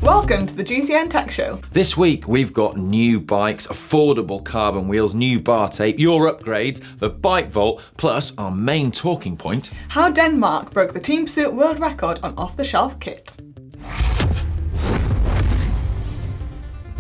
Welcome to the GCN Tech Show. This week we've got new bikes, affordable carbon wheels, new bar tape, your upgrades, the bike vault, plus our main talking point. How Denmark broke the Team Pursuit world record on off-the-shelf kit.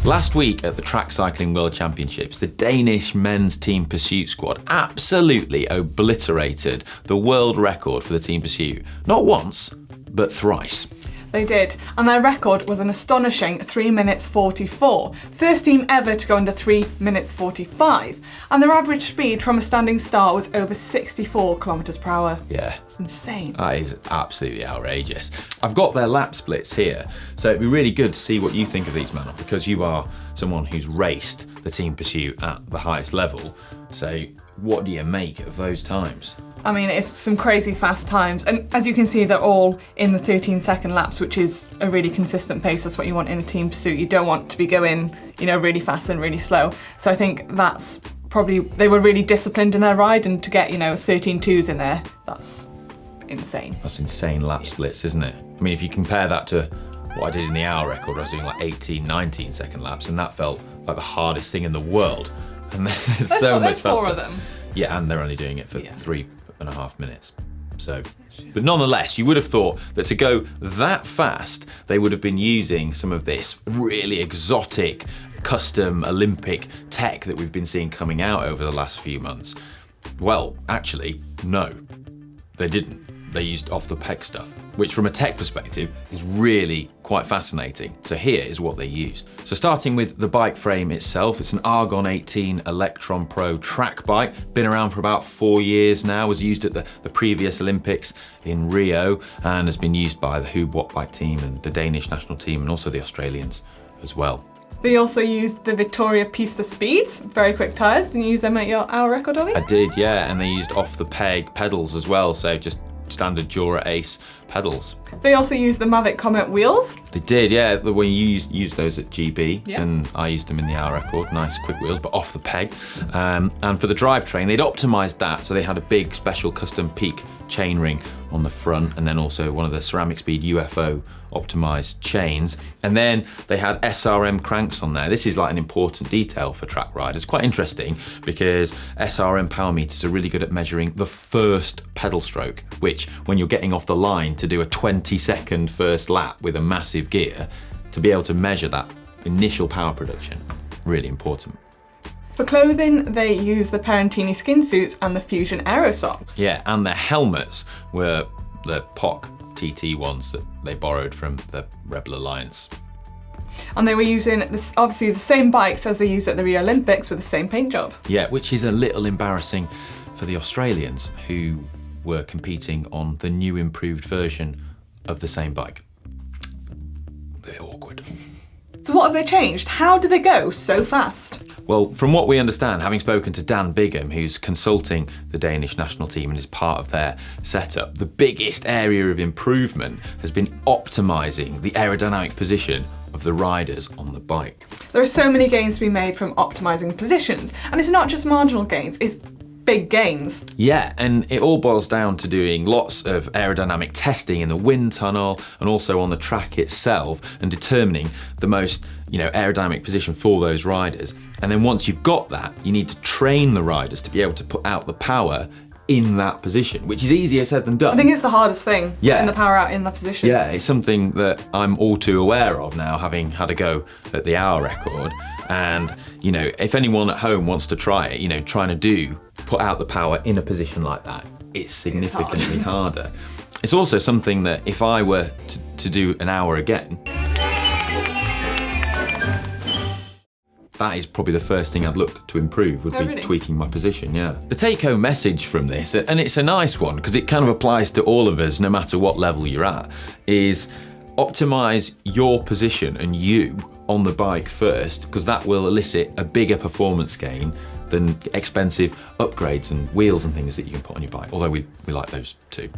Last week at the Track Cycling World Championships, the Danish men's Team Pursuit squad absolutely obliterated the world record for the Team Pursuit. Not once, but thrice. They did, and their record was an astonishing 3 minutes 44. First team ever to go under 3 minutes 45. And their average speed from a standing start was over 64 kilometers per hour. Yeah. It's insane. That is absolutely outrageous. I've got their lap splits here, so it'd be really good to see what you think of these men, because you are someone who's raced the Team Pursuit at the highest level. So what do you make of those times? I mean, it's some crazy fast times, and as you can see, they're all in the 13-second laps, which is a really consistent pace. That's what you want in a team pursuit. You don't want to be going, really fast and really slow. So I think that's probably, they were really disciplined in their ride, and to get, 13.2s in there, that's insane. That's insane lap splits, isn't it? I mean, if you compare that to what I did in the hour record, I was doing like 18, 19-second laps, and that felt like the hardest thing in the world. And there's so much faster. 4 of them. Yeah, and they're only doing it for 3.5 minutes. So, but nonetheless, you would have thought that to go that fast, they would have been using some of this really exotic, custom Olympic tech that we've been seeing coming out over the last few months. Well, actually, no, they didn't. They used off-the-peg stuff, which from a tech perspective is really quite fascinating. So here is what they used. So starting with the bike frame itself, it's an Argon 18 Electron Pro track bike. Been around for about 4 years now, was used at the previous Olympics in Rio, and has been used by the Watt bike team and the Danish national team, and also the Australians as well. They also used the Victoria Pista Speeds, very quick tyres. Didn't you use them at your hour record, Ollie? I did, yeah, and they used off-the-peg pedals as well, so just standard Jura Ace pedals. They also used the Mavic Comet wheels. They did, yeah. When you use those at GB, yeah. And I used them in the hour record. Nice quick wheels, but off the peg. And for the drivetrain, they'd optimised that, so they had a big special custom peak chainring on the front, and then also one of the Ceramic Speed UFO optimised chains. And then they had SRM cranks on there. This is like an important detail for track riders. Quite interesting, because SRM power meters are really good at measuring the first pedal stroke, which when you're getting off the line to do a 20-second first lap with a massive gear, to be able to measure that initial power production, really important. For clothing, they used the Parentini skin suits and the Fusion Aero socks. Yeah, and their helmets were the POC TT ones that they borrowed from the Rebel Alliance. And they were using obviously the same bikes as they used at the Rio Olympics with the same paint job. Yeah, which is a little embarrassing for the Australians, who were competing on the new improved version of the same bike. A bit awkward. So what have they changed? How did they go so fast? Well, from what we understand, having spoken to Dan Bigham, who's consulting the Danish national team and is part of their setup, the biggest area of improvement has been optimising the aerodynamic position of the riders on the bike. There are so many gains to be made from optimising positions, and it's not just marginal gains, it's big gains. Yeah, and it all boils down to doing lots of aerodynamic testing in the wind tunnel and also on the track itself, and determining the most aerodynamic position for those riders. And then once you've got that, you need to train the riders to be able to put out the power in that position, which is easier said than done. I think it's the hardest thing, getting the power out in that position. Yeah, it's something that I'm all too aware of now, having had a go at the hour record. And, if anyone at home wants to try it, trying to put out the power in a position like that, it's significantly harder. It's also something that if I were to do an hour again, that is probably the first thing I'd look to improve, would be tweaking my position, yeah. The take-home message from this, and it's a nice one because it kind of applies to all of us no matter what level you're at, is optimise your position and you on the bike first, because that will elicit a bigger performance gain than expensive upgrades and wheels and things that you can put on your bike, although we like those too.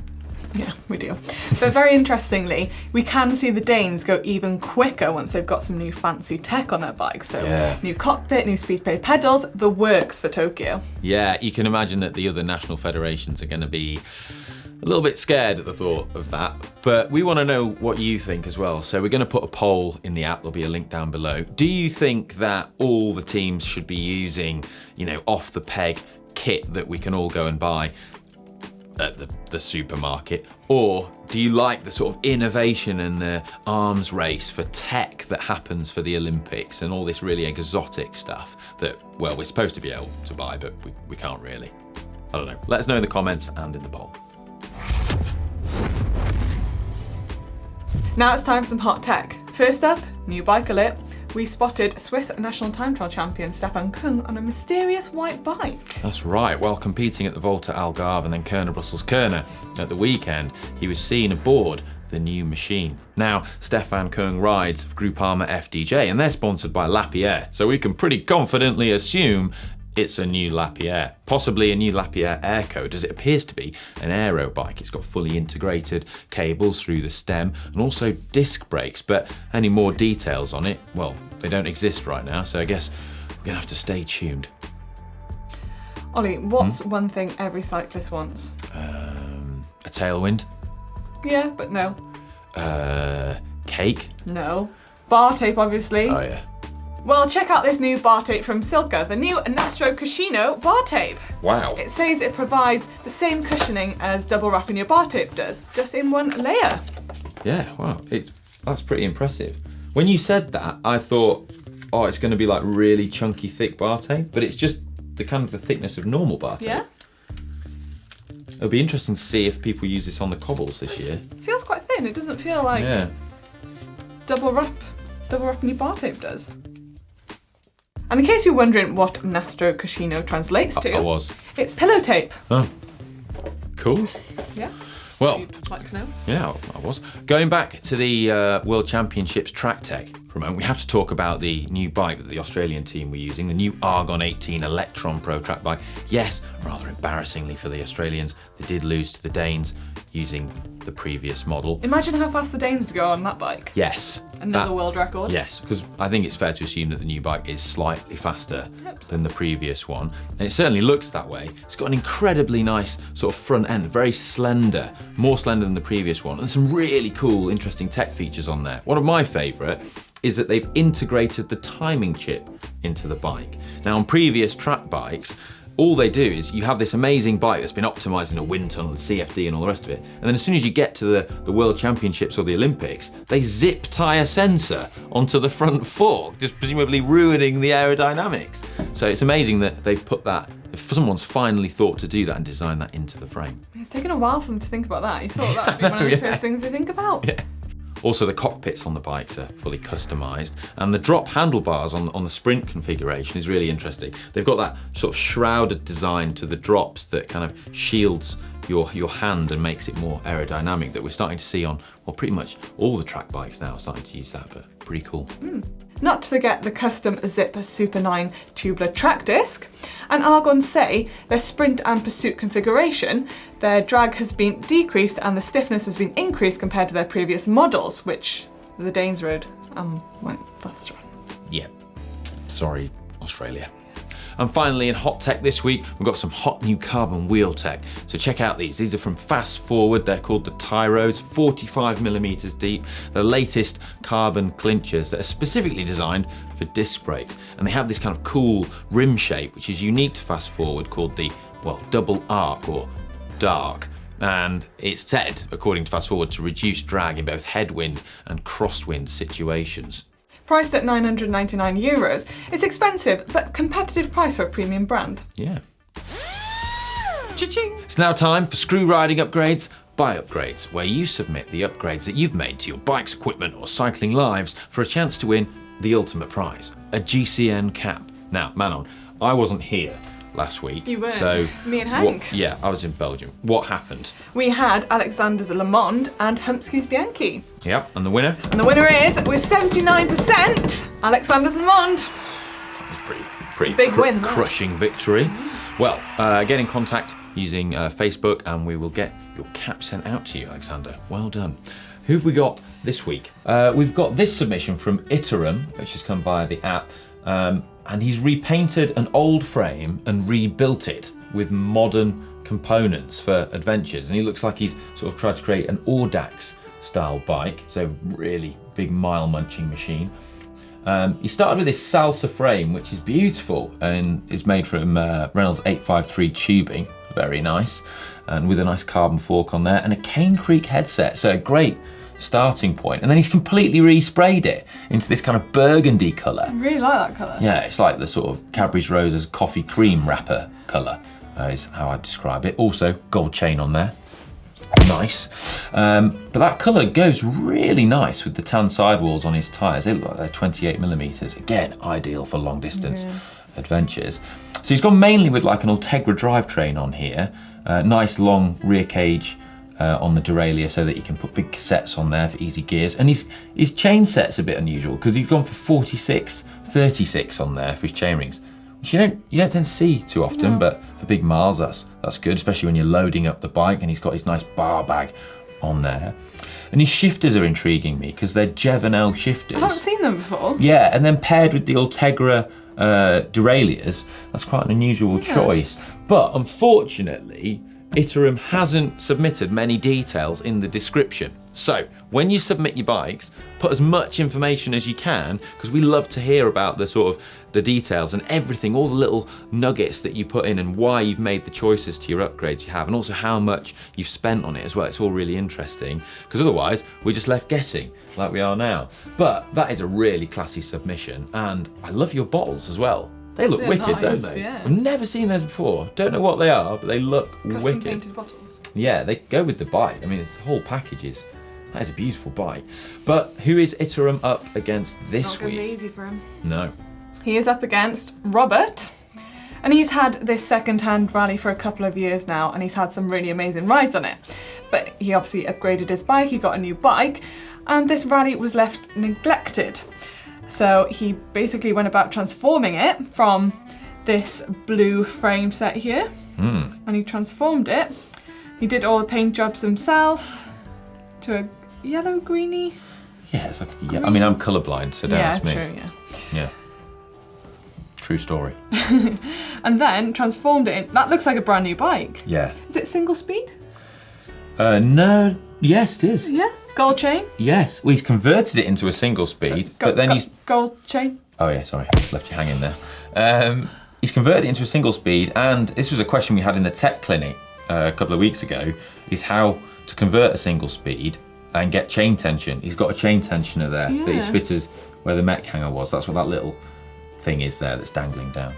Yeah, we do. But very interestingly, we can see the Danes go even quicker once they've got some new fancy tech on their bikes. So new cockpit, new speed plate pedals, the works for Tokyo. Yeah, you can imagine that the other national federations are going to be a little bit scared at the thought of that, but we want to know what you think as well. So we're going to put a poll in the app. There'll be a link down below. Do you think that all the teams should be using, off the peg kit that we can all go and buy at the supermarket? Or do you like the sort of innovation and the arms race for tech that happens for the Olympics and all this really exotic stuff that, well, we're supposed to be able to buy, but we can't really? I don't know. Let us know in the comments and in the poll. Now it's time for some hot tech. First up, new bike alert. We spotted Swiss national time trial champion Stefan Kung on a mysterious white bike. That's right. While competing at the Volta Algarve and then Kerner Brussels Kerner at the weekend, he was seen aboard the new machine. Now, Stefan Kung rides for Groupama FDJ and they're sponsored by Lapierre, so we can pretty confidently assume it's a new Lapierre, possibly a new Lapierre air code, as it appears to be an aero bike. It's got fully integrated cables through the stem and also disc brakes, but any more details on it, well, they don't exist right now, so I guess we're gonna have to stay tuned. Ollie, what's one thing every cyclist wants? A tailwind? Yeah, but no. Cake? No. Bar tape, obviously. Oh yeah. Well, check out this new bar tape from Silka, the new Nastro Cuscino bar tape. Wow. It says it provides the same cushioning as double wrapping your bar tape does, just in one layer. Yeah, wow, that's pretty impressive. When you said that, I thought, oh, it's going to be like really chunky, thick bar tape, but it's just the kind of the thickness of normal bar tape. Yeah. It'll be interesting to see if people use this on the cobbles this year. It feels quite thin. It doesn't feel like double wrapping your bar tape does. And in case you're wondering what Nastro Cuscino translates to, I was. It's pillow tape. Oh, cool. Yeah. Well, you'd like to know? Yeah, I was. Going back to the World Championships track tech for a moment, we have to talk about the new bike that the Australian team were using, the new Argon 18 Electron Pro track bike. Yes, rather embarrassingly for the Australians, they did lose to the Danes using the previous model. Imagine how fast the Danes would go on that bike. Yes. Another world record. Yes, because I think it's fair to assume that the new bike is slightly faster than the previous one. And it certainly looks that way. It's got an incredibly nice sort of front end, very slender, more slender than the previous one, and some really cool, interesting tech features on there. One of my favourite is that they've integrated the timing chip into the bike. Now, on previous track bikes, all they do is you have this amazing bike that's been optimized in a wind tunnel and CFD and all the rest of it. And then as soon as you get to the World Championships or the Olympics, they zip tie a sensor onto the front fork, just presumably ruining the aerodynamics. So it's amazing that they've put that, if someone's finally thought to do that and design that into the frame. It's taken a while for them to think about that. You thought that would be one of the first things they think about. Yeah. Also, the cockpits on the bikes are fully customised, and the drop handlebars on the Sprint configuration is really interesting. They've got that sort of shrouded design to the drops that kind of shields your hand and makes it more aerodynamic, that we're starting to see on, well, pretty much all the track bikes now are starting to use that, but pretty cool. Not to forget the custom Zip Super 9 tubular track disc. And Argon say their Sprint and Pursuit configuration, their drag has been decreased and the stiffness has been increased compared to their previous models, which the Danes rode and went faster on. Yeah. Sorry, Australia. And finally, in hot tech this week, we've got some hot new carbon wheel tech. So check out these. These are from Fast Forward. They're called the Tyros, 45mm deep. The latest carbon clinchers that are specifically designed for disc brakes. And they have this kind of cool rim shape, which is unique to Fast Forward, called the, well, double arc or dark. And it's said, according to Fast Forward, to reduce drag in both headwind and crosswind situations. Priced at €999, it's expensive, but competitive price for a premium brand. Yeah. Cha-ching! It's now time for Screw Riding Upgrades by Upgrades, where you submit the upgrades that you've made to your bike's equipment or cycling lives for a chance to win the ultimate prize, a GCN cap. Now, Manon, I wasn't here last week. You weren't. So It was me and Hank. Yeah, I was in Belgium. What happened? We had Alexander's Le Monde and Humpsky's Bianchi. Yep, and the winner? And the winner is, with 79%, Alexander's Le Monde. It was pretty big win, right? crushing victory. Well, get in contact using Facebook and we will get your cap sent out to you, Alexander. Well done. Who have we got this week? We've got this submission from Iterum, which has come via the app. And he's repainted an old frame and rebuilt it with modern components for adventures, and he looks like he's sort of tried to create an Audax style bike, so really big mile munching machine. He started with this salsa frame, which is beautiful and is made from Reynolds 853 tubing, very nice, and with a nice carbon fork on there, and a Cane Creek headset, so a great starting point. And then he's completely resprayed it into this kind of burgundy colour. I really like that colour. Yeah, it's like the sort of Cadbury's Rose's coffee cream wrapper colour, is how I describe it. Also, gold chain on there. Nice. But that colour goes really nice with the tan sidewalls on his tyres. They look like they're 28mm. Again, ideal for long distance adventures. So he's gone mainly with like an Ultegra drivetrain on here. Nice long rear cage on the derailleur so that you can put big cassettes on there for easy gears. And his chain set's a bit unusual because he's gone for 46, 36 on there for his chain rings, which you don't tend to see too often, but for big miles that's good, especially when you're loading up the bike. And he's got his nice bar bag on there. And his shifters are intriguing me because they're Jevenel shifters. I haven't seen them before. Yeah, and then paired with the Ultegra derailleurs, that's quite an unusual choice. But unfortunately, Iterum hasn't submitted many details in the description. So when you submit your bikes, put as much information as you can, because we love to hear about the sort of the details and everything, all the little nuggets that you put in and why you've made the choices to your upgrades you have, and also how much you've spent on it as well. It's all really interesting, because otherwise we're just left guessing like we are now. But that is a really classy submission, and I love your bottles as well. They look wicked, nice, don't they? Yeah. I've never seen those before. Don't know what they are, but they look Custom wicked. painted bottles. Yeah, they go with the bike. I mean, it's the whole package is. That is a beautiful bike. But who is Iterum up against this Not going to be week? easy for him. No. He is up against Robert, and he's had this second-hand rally for a couple of years now, and he's had some really amazing rides on it. But he obviously upgraded his bike, he got a new bike, and this rally was left neglected. So he basically went about transforming it from this blue frame set here, and he transformed it. He did all the paint jobs himself to a yellow greeny. Yeah, it's like, yeah. I mean, I'm colourblind, so don't ask me. True, Yeah. True story. And then transformed it in, that looks like a brand new bike. Yeah. Is it single speed? No. Yes, it is. Yeah. Gold chain? Yes. Well, he's converted it into a single speed, but then he's. Gold chain? Oh yeah, sorry, left you hanging there. He's converted it into a single speed, and this was a question we had in the tech clinic a couple of weeks ago, is how to convert a single speed and get chain tension. He's got a chain tensioner there that he's fitted where the mech hanger was. That's what that little thing is there that's dangling down.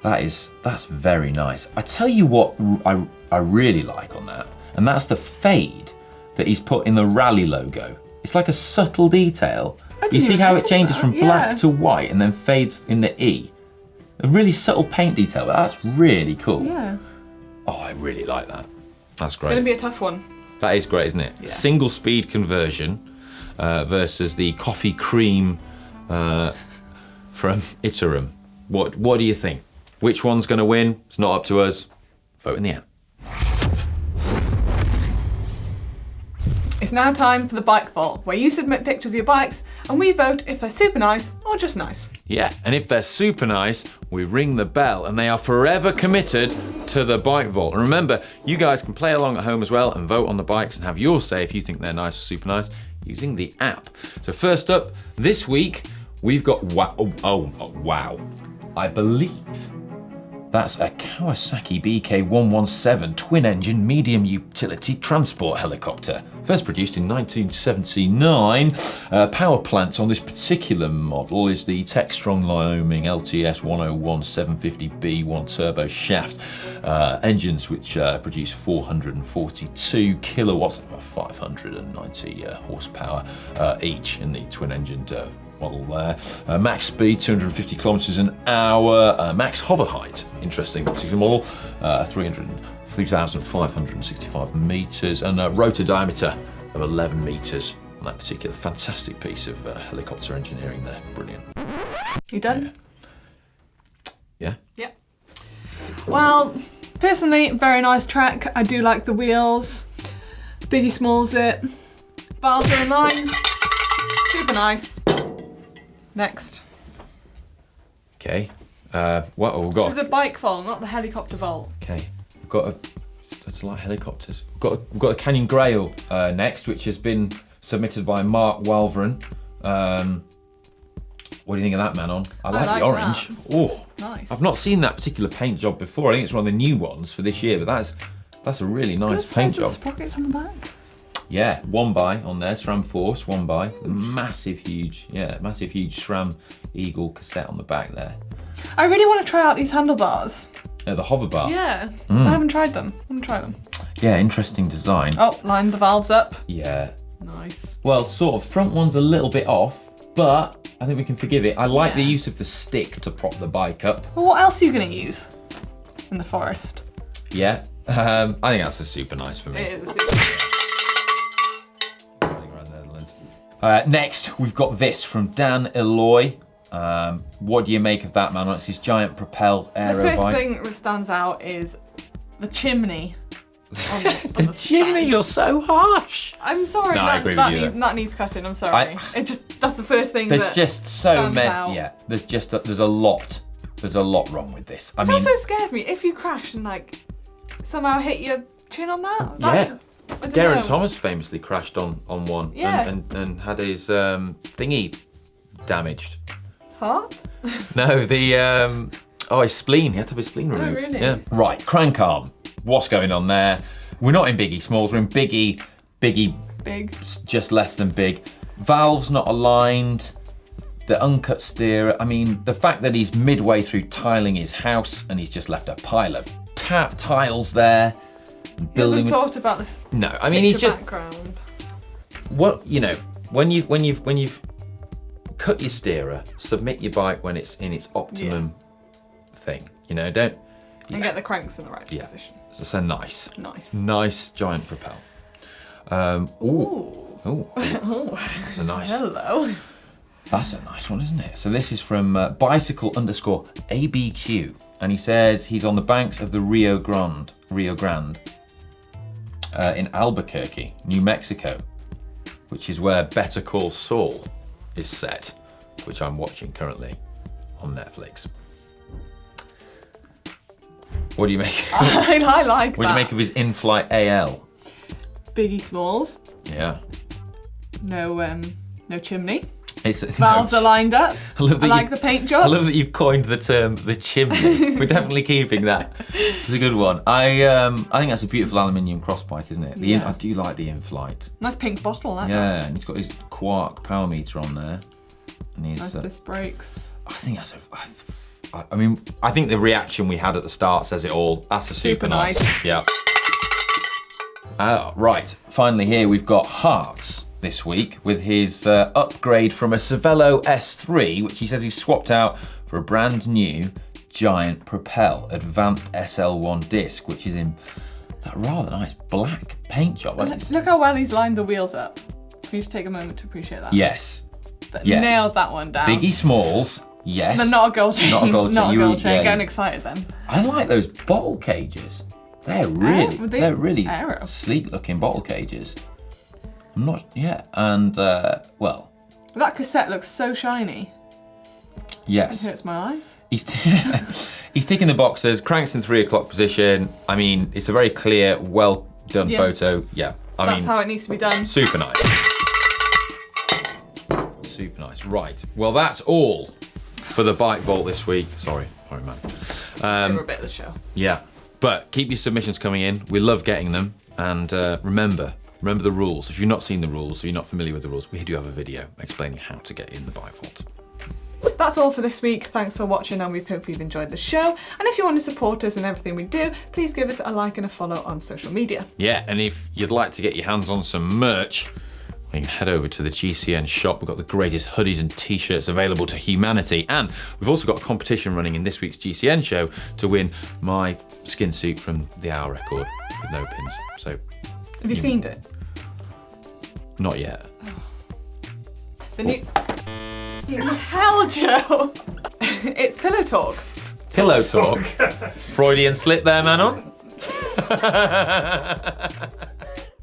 That's very nice. I tell you what I really like on that, and that's the fade that he's put in the rally logo. It's like a subtle detail. You see how it changes from black to white and then fades in the E? A really subtle paint detail, but that's really cool. Yeah. Oh, I really like that. That's It's going great. to be a tough one. That is great, isn't it? Yeah. Single speed conversion versus the coffee cream from Iterum. What do you think? Which one's going to win? It's not up to us. Vote in the app. It's now time for the bike vault, where you submit pictures of your bikes and we vote if they're super nice or just nice. Yeah, and if they're super nice, we ring the bell and they are forever committed to the bike vault. And remember, you guys can play along at home as well and vote on the bikes and have your say if you think they're nice or super nice using the app. So first up, this week, we've got wow. I believe that's a Kawasaki BK117 twin-engine medium utility transport helicopter. First produced in 1979. Power plants on this particular model is the Textron Wyoming LTS 101 750B 1-turbo shaft. Engines which produce 442 kilowatts, about 590 horsepower each in the twin-engined model there. Max speed 250 kilometers an hour. Max hover height, interesting particular model, 3,565 meters, and a rotor diameter of 11 meters on that particular fantastic piece of helicopter engineering there. Brilliant. You done? Yeah? Yeah. Well, personally, very nice track. I do like the wheels. Biggie Smalls it. Valves are in line. Super nice. Next. Okay. What have we got? This is a bike vault, not the helicopter vault. Okay. It's like helicopters. We've got a Canyon Grail next, which has been submitted by Mark Walveren. What do you think of that, Manon? I like the orange. Oh, nice. I've not seen that particular paint job before. I think it's one of the new ones for this year, but that's a really nice paint job. Sprockets on the back. Yeah, 1x on there, SRAM Force, 1x. Massive, huge SRAM Eagle cassette on the back there. I really want to try out these handlebars. The hover bar. Yeah, I haven't tried them. I'm gonna try them. Yeah, interesting design. Oh, line the valves up. Yeah. Nice. Well, sort of. Front one's a little bit off, but I think we can forgive it. I like the use of the stick to prop the bike up. Well, what else are you gonna use in the forest? Yeah, I think that's a super nice for me. It is a super nice. Next, we've got this from Dan Eloy. What do you make of that, man? It's his giant Propel aero bike. The first bike. thing that stands out is the chimney. On the chimney, you're so harsh. I'm sorry, No, I agree with you that needs cutting. I'm sorry. That's the first thing. There's just so many. Out. Yeah, there's a lot wrong with this. It also scares me if you crash and like somehow hit your chin on that. That's, Geraint Thomas famously crashed on one and had his thingy damaged. Heart? No, his spleen. He had to have his spleen removed. Oh, really? Yeah. Right, crank arm. What's going on there? We're not in Biggie Smalls, we're in Biggie, Big. just less than big. Valves not aligned, the uncut steerer. I mean, the fact that he's midway through tiling his house and he's just left a pile of tiles there. He hasn't thought about the no, I mean, he's just background. What, you know, when you've cut your steerer, submit your bike when it's in its optimum thing. You know, don't. And get the cranks in the right position. So nice. Nice giant Propel. That's a nice. Hello. That's a nice one, isn't it? So this is from bicycle_ABQ, and he says he's on the banks of the Rio Grande in Albuquerque, New Mexico, which is where Better Call Saul is set, which I'm watching currently on Netflix. What do you make? I like that. What do you make of his in-flight AL? Biggie Smalls. Yeah. No chimney. Valves are lined up. I like the paint job. I love that you've coined the term the chimney. We're definitely keeping that. It's a good one. I think that's a beautiful aluminium cross bike, isn't it? I do like the in-flight. Nice pink bottle, that. Yeah, and he's got his Quark power meter on there. And he's, nice disc brakes. I think that's I think the reaction we had at the start says it all. That's a super nice. Yeah. Right, finally here we've got Hearts this week with his upgrade from a Cervelo S3, which he says he's swapped out for a brand new giant Propel Advanced SL1 disc, which is in that rather nice black paint job. Look how well he's lined the wheels up. Can you just take a moment to appreciate that? Yes. Nailed that one down. Biggie Smalls. Yes. No, not a gold chain. Not a gold chain. Not a gold chain. Getting excited then. I like those bottle cages. They're really aero. sleek looking bottle cages. I'm not, and well. That cassette looks so shiny. Yes. It hurts my eyes. He's ticking the boxes, cranks in 3 o'clock position. I mean, it's a very clear, well done photo. Yeah. That's how it needs to be done. Super nice. Super nice. Right. Well, that's all for the Bike Vault this week. Sorry, man. We're a bit of the show. Yeah, but keep your submissions coming in. We love getting them. And remember the rules. If you've not seen the rules, or you're not familiar with the rules, we do have a video explaining how to get in the Bike Vault. That's all for this week. Thanks for watching, and we hope you've enjoyed the show. And if you want to support us and everything we do, please give us a like and a follow on social media. Yeah, and if you'd like to get your hands on some merch, you can head over to the GCN shop. We've got the greatest hoodies and t-shirts available to humanity. And we've also got a competition running in this week's GCN show to win my skin suit from the Hour record with no pins. So, have you cleaned it? Not yet. Hell, Joe! It's Pillow Talk. Pillow Talk. Freudian slip there, Manon.